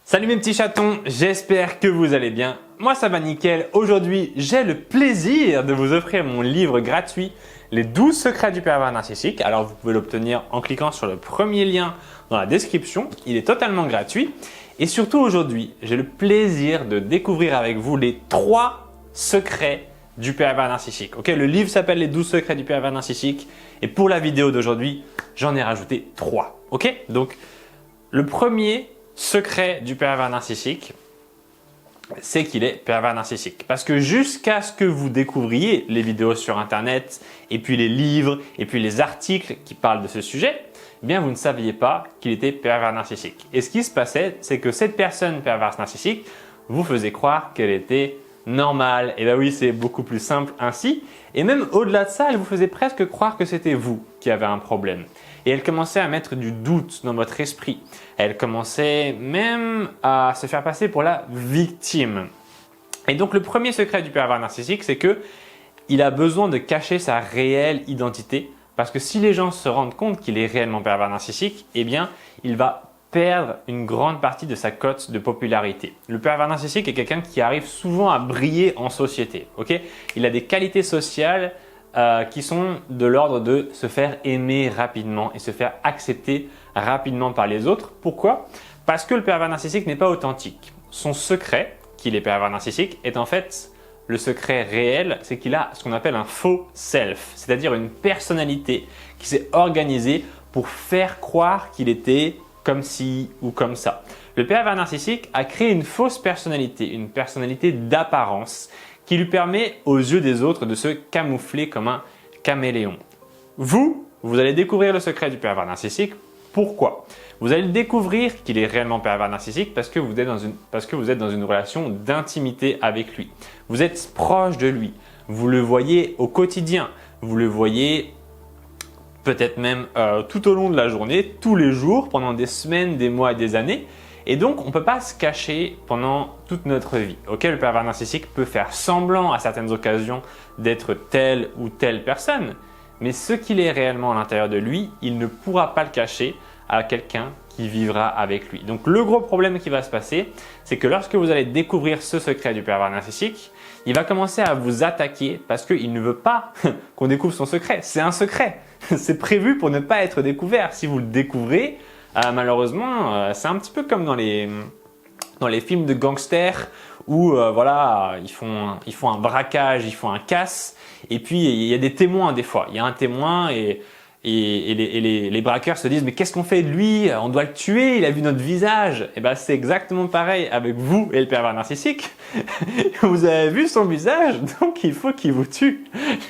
Salut mes petits chatons, j'espère que vous allez bien. Moi ça va nickel. Aujourd'hui, j'ai le plaisir de vous offrir mon livre gratuit, Les 12 secrets du pervers narcissique. Alors vous pouvez l'obtenir en cliquant sur le premier lien dans la description. Il est totalement gratuit. Et surtout aujourd'hui, j'ai le plaisir de découvrir avec vous les 3 secrets du pervers narcissique. Ok, le livre s'appelle Les 12 secrets du pervers narcissique. Et pour la vidéo d'aujourd'hui, j'en ai rajouté 3. Ok, donc le premier secret du pervers narcissique, c'est qu'il est pervers narcissique. Parce que jusqu'à ce que vous découvriez les vidéos sur internet et puis les livres et puis les articles qui parlent de ce sujet, eh bien vous ne saviez pas qu'il était pervers narcissique. Et ce qui se passait, c'est que cette personne perverse narcissique vous faisait croire qu'elle était normale. Et bien oui, c'est beaucoup plus simple ainsi. Et même au-delà de ça, elle vous faisait presque croire que c'était vous qui avez un problème. Et elle commençait à mettre du doute dans votre esprit. Elle commençait même à se faire passer pour la victime. Et donc le premier secret du pervers narcissique, c'est qu'il a besoin de cacher sa réelle identité. Parce que si les gens se rendent compte qu'il est réellement pervers narcissique, eh bien il va perdre une grande partie de sa cote de popularité. Le pervers narcissique est quelqu'un qui arrive souvent à briller en société. Okay, il a des qualités sociales qui sont de l'ordre de se faire aimer rapidement et se faire accepter rapidement par les autres. Pourquoi? Parce que le pervers narcissique n'est pas authentique. Son secret, qu'il est pervers narcissique, est en fait le secret réel, c'est qu'il a ce qu'on appelle un faux self, c'est-à-dire une personnalité qui s'est organisée pour faire croire qu'il était comme ci ou comme ça. Le pervers narcissique a créé une fausse personnalité, une personnalité d'apparence qui lui permet aux yeux des autres de se camoufler comme un caméléon. Vous allez découvrir le secret du pervers narcissique. Pourquoi? Vous allez découvrir qu'il est réellement pervers narcissique parce que vous êtes dans une relation d'intimité avec lui. Vous êtes proche de lui. Vous le voyez au quotidien. Vous le voyez peut-être même tout au long de la journée, tous les jours, pendant des semaines, des mois et des années. Et donc, on ne peut pas se cacher pendant toute notre vie. Okay, le pervers narcissique peut faire semblant à certaines occasions d'être telle ou telle personne, mais ce qu'il est réellement à l'intérieur de lui, il ne pourra pas le cacher à quelqu'un qui vivra avec lui. Donc, le gros problème qui va se passer, c'est que lorsque vous allez découvrir ce secret du pervers narcissique, il va commencer à vous attaquer parce qu'il ne veut pas qu'on découvre son secret. C'est un secret. C'est prévu pour ne pas être découvert. Si vous le découvrez, malheureusement, c'est un petit peu comme dans les films de gangsters où voilà, ils font un braquage, ils font un casse et puis il y a des témoins des fois. Il y a un témoin et les braqueurs se disent mais qu'est-ce qu'on fait de lui? On doit le tuer, il a vu notre visage. Et ben c'est exactement pareil avec vous et le pervers narcissique. Vous avez vu son visage, donc il faut qu'il vous tue.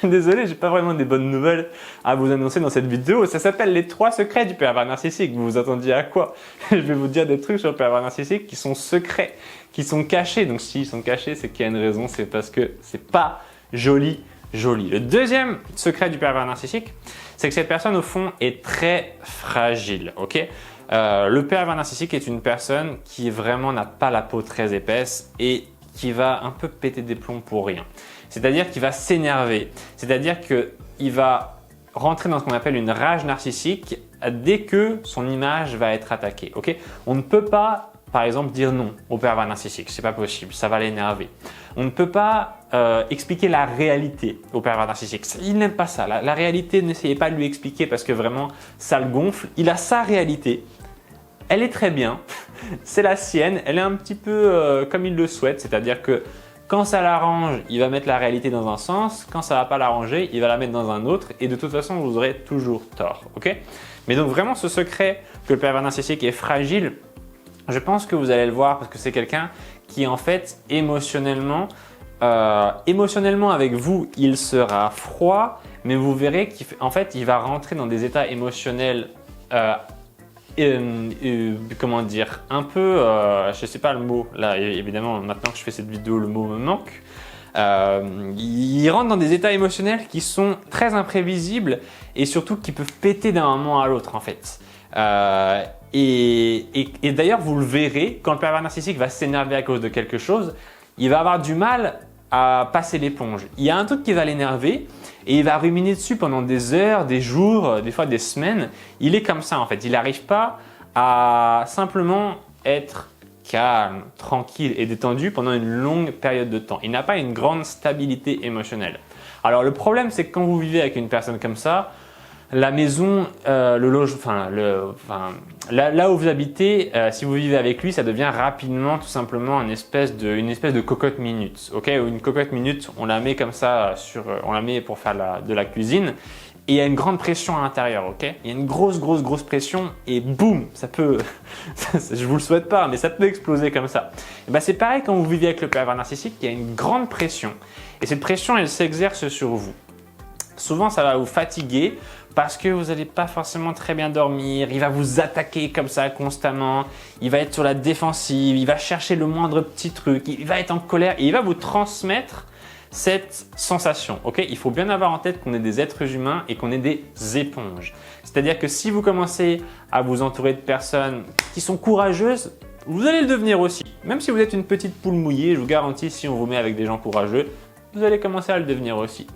Désolé, j'ai pas vraiment des bonnes nouvelles à vous annoncer dans cette vidéo. Ça s'appelle les 3 secrets du pervers narcissique. Vous vous attendiez à quoi? Je vais vous dire des trucs sur le pervers narcissique qui sont secrets, qui sont cachés. Donc s'ils sont cachés, c'est qu'il y a une raison, c'est parce que c'est pas joli. Le deuxième secret du pervers narcissique, c'est que cette personne au fond est très fragile. Okay, le pervers narcissique est une personne qui vraiment n'a pas la peau très épaisse et qui va un peu péter des plombs pour rien. C'est-à-dire qu'il va s'énerver, c'est-à-dire qu'il va rentrer dans ce qu'on appelle une rage narcissique dès que son image va être attaquée. Okay, on ne peut pas par exemple dire non au pervers narcissique, c'est pas possible, ça va l'énerver. On ne peut pas expliquer la réalité au pervers narcissique. Il n'aime pas ça. La réalité, n'essayez pas de lui expliquer parce que vraiment ça le gonfle. Il a sa réalité, elle est très bien, c'est la sienne, elle est un petit peu comme il le souhaite, c'est-à-dire que quand ça l'arrange, il va mettre la réalité dans un sens, quand ça ne va pas l'arranger, il va la mettre dans un autre et de toute façon vous aurez toujours tort. Okay, mais donc vraiment ce secret que le pervers narcissique est fragile, je pense que vous allez le voir parce que c'est quelqu'un qui en fait émotionnellement avec vous, il sera froid, mais vous verrez qu'en fait, il va rentrer dans des états émotionnels, comment dire, un peu, je ne sais pas le mot, là évidemment maintenant que je fais cette vidéo, le mot me manque. Il rentre dans des états émotionnels qui sont très imprévisibles et surtout qui peuvent péter d'un moment à l'autre en fait. Et d'ailleurs, vous le verrez, quand le pervers narcissique va s'énerver à cause de quelque chose, il va avoir du mal à passer l'éponge. Il y a un truc qui va l'énerver et il va ruminer dessus pendant des heures, des jours, des fois des semaines. Il est comme ça en fait. Il n'arrive pas à simplement être calme, tranquille et détendu pendant une longue période de temps. Il n'a pas une grande stabilité émotionnelle. Alors le problème, c'est que quand vous vivez avec une personne comme ça, la maison, là où vous habitez, si vous vivez avec lui, ça devient rapidement tout simplement une espèce de cocotte minute. Okay, une cocotte minute, on la met comme ça on la met pour faire de la cuisine. Et il y a une grande pression à l'intérieur, ok? Il y a une grosse pression et boum, ça peut, je vous le souhaite pas, mais ça peut exploser comme ça. Et ben c'est pareil quand vous vivez avec le pervers narcissique, il y a une grande pression. Et cette pression, elle s'exerce sur vous. Souvent, ça va vous fatiguer parce que vous n'allez pas forcément très bien dormir. Il va vous attaquer comme ça constamment. Il va être sur la défensive. Il va chercher le moindre petit truc. Il va être en colère et il va vous transmettre cette sensation. Okay, il faut bien avoir en tête qu'on est des êtres humains et qu'on est des éponges. C'est-à-dire que si vous commencez à vous entourer de personnes qui sont courageuses, vous allez le devenir aussi. Même si vous êtes une petite poule mouillée, je vous garantis, si on vous met avec des gens courageux, vous allez commencer à le devenir aussi.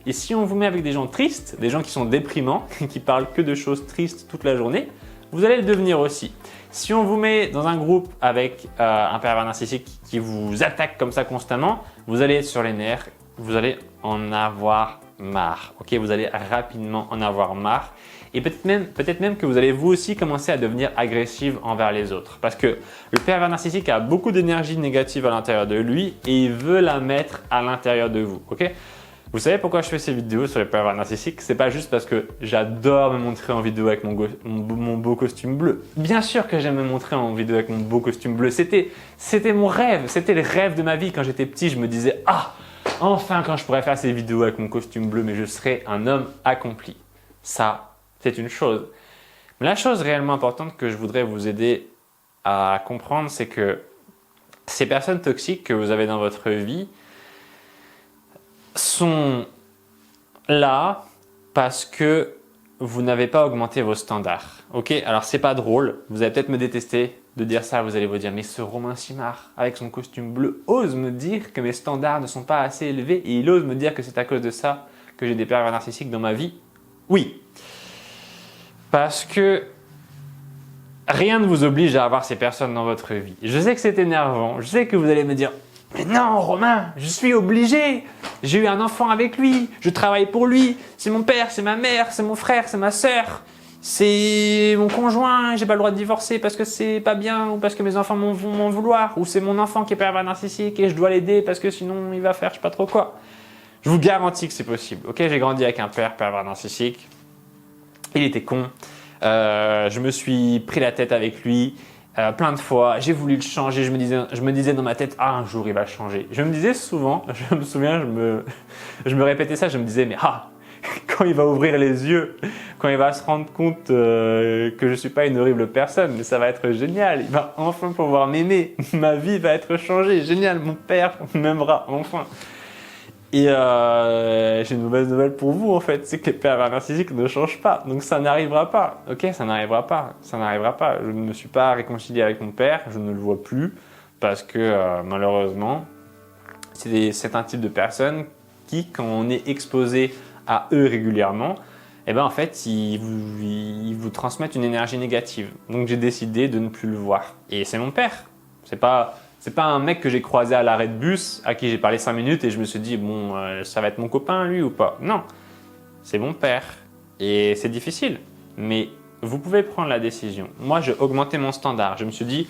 Et si on vous met avec des gens tristes, des gens qui sont déprimants, qui parlent que de choses tristes toute la journée, vous allez le devenir aussi. Si on vous met dans un groupe avec un pervers narcissique qui vous attaque comme ça constamment, vous allez être sur les nerfs, vous allez en avoir marre. Okay, vous allez rapidement en avoir marre. Et peut-être même que vous allez vous aussi commencer à devenir agressive envers les autres. Parce que le pervers narcissique a beaucoup d'énergie négative à l'intérieur de lui et il veut la mettre à l'intérieur de vous. Okay, vous savez pourquoi je fais ces vidéos sur les pervers narcissiques? C'est pas juste parce que j'adore me montrer en vidéo avec mon beau costume bleu. Bien sûr que j'aime me montrer en vidéo avec mon beau costume bleu. C'était mon rêve, c'était le rêve de ma vie. Quand j'étais petit, je me disais « Ah, enfin quand je pourrais faire ces vidéos avec mon costume bleu, mais je serais un homme accompli. » Ça, c'est une chose. Mais la chose réellement importante que je voudrais vous aider à comprendre, c'est que ces personnes toxiques que vous avez dans votre vie sont là parce que vous n'avez pas augmenté vos standards. Ok, alors c'est pas drôle, vous allez peut-être me détester de dire ça, vous allez vous dire mais ce Romain Simard avec son costume bleu ose me dire que mes standards ne sont pas assez élevés et il ose me dire que c'est à cause de ça que j'ai des pervers narcissiques dans ma vie. Oui, parce que rien ne vous oblige à avoir ces personnes dans votre vie. Je sais que c'est énervant, je sais que vous allez me dire mais non Romain, je suis obligé, j'ai eu un enfant avec lui, je travaille pour lui, c'est mon père, c'est ma mère, c'est mon frère, c'est ma sœur, c'est mon conjoint, j'ai pas le droit de divorcer parce que c'est pas bien ou parce que mes enfants vont m'en vouloir ou c'est mon enfant qui est pervers narcissique et je dois l'aider parce que sinon il va faire je sais pas trop quoi. Je vous garantis que c'est possible. Ok, j'ai grandi avec un père pervers narcissique, il était con, je me suis pris la tête avec lui. Plein de fois, j'ai voulu le changer, je me disais dans ma tête, ah un jour il va changer. Je me disais souvent, je me souviens, je me répétais ça, je me disais mais quand il va ouvrir les yeux, quand il va se rendre compte que je suis pas une horrible personne, mais ça va être génial, il va enfin pouvoir m'aimer, ma vie va être changée, génial, mon père m'aimera enfin. Et j'ai une mauvaise nouvelle pour vous en fait, c'est que les pervers narcissiques ne changent pas, donc ça n'arrivera pas, ok, ça n'arrivera pas. Je ne me suis pas réconcilié avec mon père, je ne le vois plus, parce que malheureusement, c'est un type de personne qui, quand on est exposé à eux régulièrement, eh ben en fait, ils vous transmettent une énergie négative. Donc j'ai décidé de ne plus le voir. Et c'est mon père, c'est pas un mec que j'ai croisé à l'arrêt de bus, à qui j'ai parlé 5 minutes et je me suis dit, bon, ça va être mon copain lui ou pas? Non, c'est mon père. Et c'est difficile, mais vous pouvez prendre la décision. Moi, j'ai augmenté mon standard. Je me suis dit,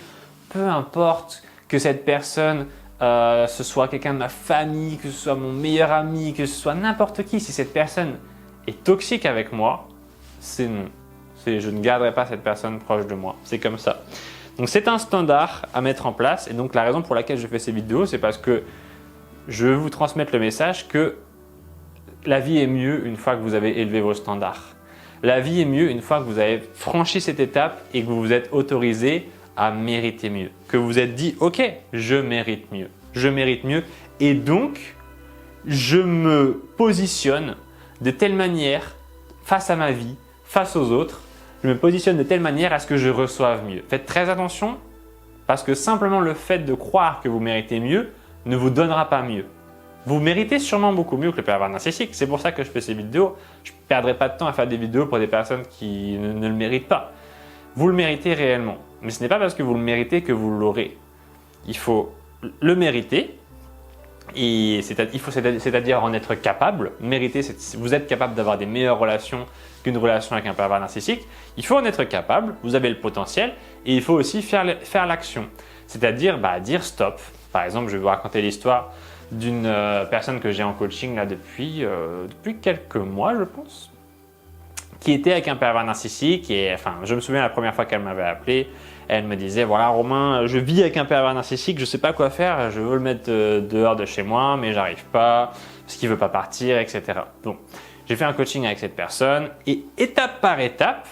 peu importe que cette personne, ce soit quelqu'un de ma famille, que ce soit mon meilleur ami, que ce soit n'importe qui, si cette personne est toxique avec moi, c'est non. Je ne garderai pas cette personne proche de moi. C'est comme ça. Donc c'est un standard à mettre en place et donc la raison pour laquelle je fais ces vidéos, c'est parce que je veux vous transmettre le message que la vie est mieux une fois que vous avez élevé vos standards. La vie est mieux une fois que vous avez franchi cette étape et que vous vous êtes autorisé à mériter mieux. Que vous vous êtes dit, ok, je mérite mieux et donc je me positionne de telle manière face à ma vie, face aux autres, je me positionne de telle manière à ce que je reçoive mieux. Faites très attention parce que simplement le fait de croire que vous méritez mieux ne vous donnera pas mieux. Vous méritez sûrement beaucoup mieux que le pervers narcissique. C'est pour ça que je fais ces vidéos. Je ne perdrai pas de temps à faire des vidéos pour des personnes qui ne le méritent pas. Vous le méritez réellement. Mais ce n'est pas parce que vous le méritez que vous l'aurez. il faut le mériter. C'est-à-dire en être capable. Mériter, vous êtes capable d'avoir des meilleures relations qu'une relation avec un pervers narcissique. Il faut en être capable, vous avez le potentiel et il faut aussi faire l'action. C'est-à-dire dire stop. Par exemple, je vais vous raconter l'histoire d'une personne que j'ai en coaching là, depuis quelques mois, je pense, qui était avec un pervers narcissique. Et enfin, je me souviens la première fois qu'elle m'avait appelé, elle me disait, voilà Romain, je vis avec un pervers narcissique, je ne sais pas quoi faire, je veux le mettre dehors de chez moi, mais j'arrive pas, parce qu'il ne veut pas partir, etc. Donc, j'ai fait un coaching avec cette personne et étape par étape,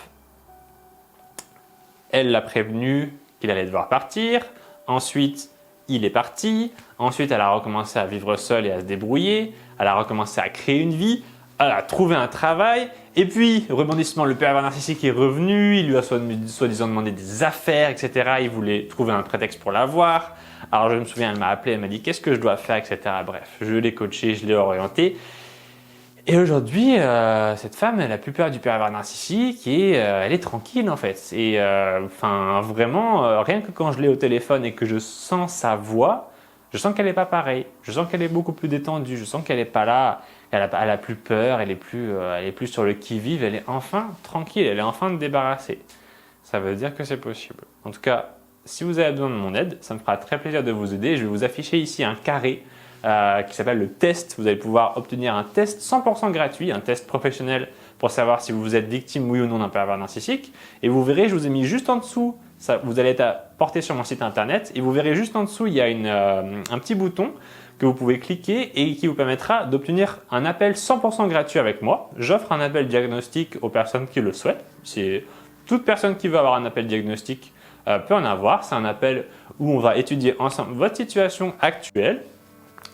elle l'a prévenu qu'il allait devoir partir. Ensuite, il est parti. Ensuite, elle a recommencé à vivre seule et à se débrouiller. Elle a recommencé à créer une vie. Elle a trouvé un travail. Et puis, rebondissement, le pervers narcissique est revenu. Il lui a soi-disant demandé des affaires, etc. Il voulait trouver un prétexte pour l'avoir. Alors, je me souviens, elle m'a appelé, elle m'a dit qu'est-ce que je dois faire, etc. Bref, je l'ai coaché, je l'ai orienté. Et aujourd'hui, cette femme, elle n'a plus peur du pervers narcissique et elle est tranquille en fait. Et vraiment, rien que quand je l'ai au téléphone et que je sens sa voix, je sens qu'elle n'est pas pareille. Je sens qu'elle est beaucoup plus détendue. Je sens qu'elle n'est pas là. Elle a plus peur. Elle est plus sur le qui-vive. Elle est enfin tranquille. Elle est enfin débarrassée. Ça veut dire que c'est possible. En tout cas, si vous avez besoin de mon aide, ça me fera très plaisir de vous aider. Je vais vous afficher ici un carré qui s'appelle le test. Vous allez pouvoir obtenir un test 100% gratuit, un test professionnel pour savoir si vous êtes victime oui ou non d'un pervers narcissique. Et vous verrez, je vous ai mis juste en dessous, vous allez être porté sur mon site internet et vous verrez juste en dessous, il y a un petit bouton que vous pouvez cliquer et qui vous permettra d'obtenir un appel 100% gratuit avec moi. J'offre un appel diagnostic aux personnes qui le souhaitent. C'est toute personne qui veut avoir un appel diagnostic peut en avoir. C'est un appel où on va étudier ensemble votre situation actuelle.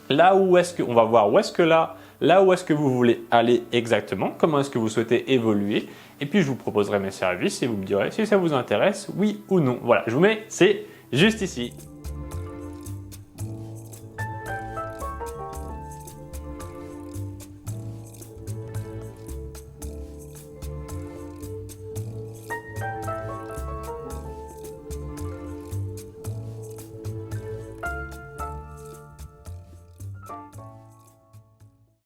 Là où est-ce qu'on va voir où est-ce que vous voulez aller exactement, comment est-ce que vous souhaitez évoluer. Et puis, je vous proposerai mes services et vous me direz si ça vous intéresse, oui ou non. Voilà, je vous mets, c'est juste ici.